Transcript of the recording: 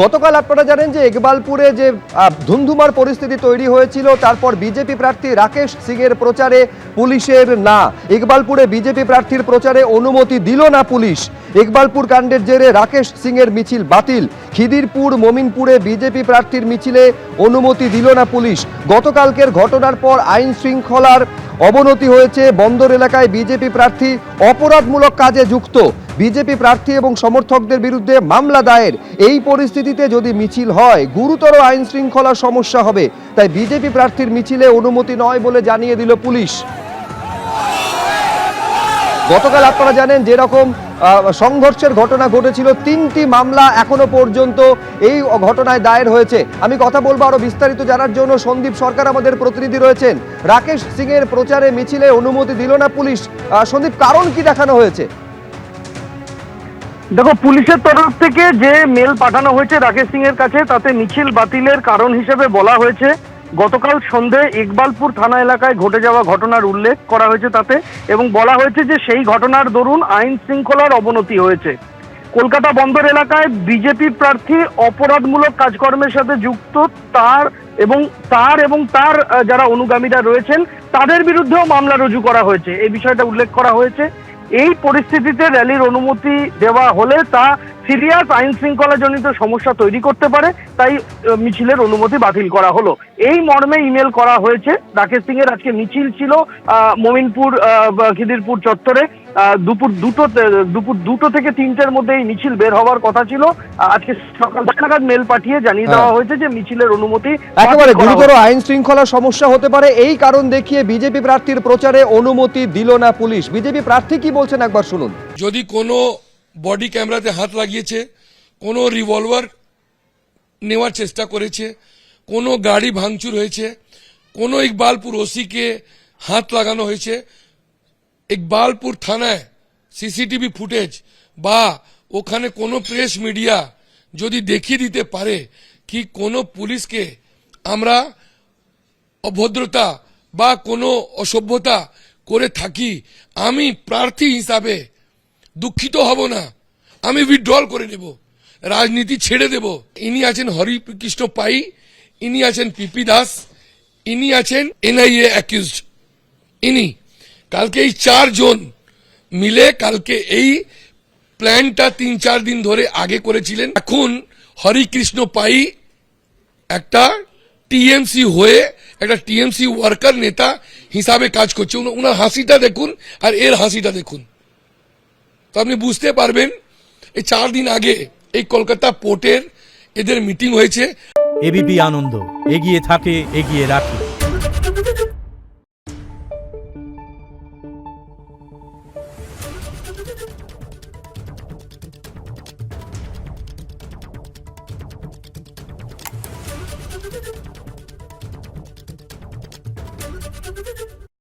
গতকাল আপনারা জানেন যে ইকবালপুরে যে ধুমধুমার পরিস্থিতি তৈরি হয়েছিল, তারপর বিজেপি প্রার্থী রাকেশ সিং এর প্রচারে পুলিশের না, ইকবালপুরে বিজেপি প্রার্থীর প্রচারে অনুমতি দিল না পুলিশ। ইকবালপুর কাণ্ডের জেরে রাকেশ সিং এর মিছিল বাতিল। খিদিরপুর মমিনপুরে বিজেপি প্রার্থীর মিছিলে অনুমতি দিল না পুলিশ। গতকালকের ঘটনার পর আইন শৃঙ্খলার অবনতি হয়েছে। বন্দর এলাকায় বিজেপি প্রার্থী অপরাধমূলক কাজে যুক্ত, বিজেপি প্রার্থী এবং সমর্থকদের বিরুদ্ধে মামলা দায়ের। এই পরিস্থিতিতে যদি মিছিল হয় গুরুতর আইন শৃঙ্খলার সমস্যা হবে, তাই বিজেপি প্রার্থীর মিছিলে অনুমতি নয় বলে জানিয়ে দিল পুলিশ। গতকাল আপনারা জানেন যেরকম সংঘর্ষের ঘটনা ঘটেছিল, 3টি মামলা এখনো পর্যন্ত এই ঘটনায় দায়ের হয়েছে। আমি কথা বলবো আরো বিস্তারিত জানার জন্য, সন্দীপ সরকার আমাদের প্রতিনিধি রয়েছেন। রাকেশ সিং এর প্রচারে মিছিলে অনুমতি দিল না পুলিশ, সন্দীপ কারণ কি দেখানো হয়েছে? দেখো, পুলিশের তরফ থেকে যে মেল পাঠানো হয়েছে রাকেশ সিং এর কাছে, তাতে মিছিল বাতিলের কারণ হিসেবে বলা হয়েছে গতকাল সন্ধে ইকবালপুর থানা এলাকায় ঘটে যাওয়া ঘটনার উল্লেখ করা হয়েছে তাতে, এবং বলা হয়েছে যে সেই ঘটনার দরুন আইন শৃঙ্খলার অবনতি হয়েছে। কলকাতা বন্দর এলাকায় বিজেপি প্রার্থী অপরাধমূলক কাজকর্মের সাথে যুক্ত, তার যারা অনুগামীরা রয়েছেন তাদের বিরুদ্ধেও মামলা রুজু করা হয়েছে, এই বিষয়টা উল্লেখ করা হয়েছে। এই পরিস্থিতিতে র্যালির অনুমতি দেওয়া হলে তা সিরিয়াস আইন শৃঙ্খলা জনিত সমস্যা তৈরি করতে পারে, তাই মিছিলের অনুমতি বাতিল করা হলো। এই মর্মে ইমেল করা হয়েছে। রাকেশ সিং এর আজকে মিছিল ছিল মমিনপুর খিদিরপুর চত্বরে। দুপুর দুটো থেকে 3টের মধ্যে এই মিছিল বের হওয়ার কথা ছিল। আজকে সকাল 10 নাগাদ মেল পাঠিয়ে জানিয়ে দেওয়া হয়েছে যে মিছিলের অনুমতি। একেবারে গুরুতর আইন শৃঙ্খলা সমস্যা হতে পারে, এই কারণ দেখিয়ে বিজেপি প্রার্থীর প্রচারে অনুমতি দিল না পুলিশ। বিজেপি প্রার্থী কি বলছেন একবার শুনুন। যদি কোনো বডি ক্যামেরাতে হাত লাগিয়েছে, কোনো রিভলভার নেওয়ার চেষ্টা করেছে, কোনো গাড়ি ভাঙচুর হয়েছে, কোনো ইকবালপুর ওসিকে হাত লাগানো হয়েছে, ইকবালপুর থানায় সিসিটিভি ফুটেজ বা ওখানে কোনো প্রেস মিডিয়া যদি দেখিয়ে দিতে পারে কি কোনো পুলিশকে আমরা অভদ্রতা বা কোনো অসভ্যতা করে থাকি, আমি প্রার্থী হিসাবে দুঃখিত হব না, আমি উইথড্রল করে নেব, রাজনীতি ছেড়ে দেব। ইনি আছেন হরিকৃষ্ণ পাই, ইনি আছেন পিপি দাস, ইনি আছেন এনআইএ অ্যাকিউজড। ইনি কালকে এই 4 জন মিলে কালকে এই প্ল্যানটা 3-4 দিন ধরে আগে করেছিলেন। এখন হরিকৃষ্ণ পাই একটা টিএমসি হয়ে একটা টিএমসি ওয়ার্কার নেতা হিসাবে কাজ করছে। ওনার হাসিটা দেখুন আর এর হাসিটা দেখুন, তো আপনি বুঝতে পারবেন। এই 4 দিন আগে এই কলকাতা পোর্টের এদের মিটিং হয়েছে। এবিপি আনন্দ, এগিয়ে থাকে, এগিয়ে রাখে।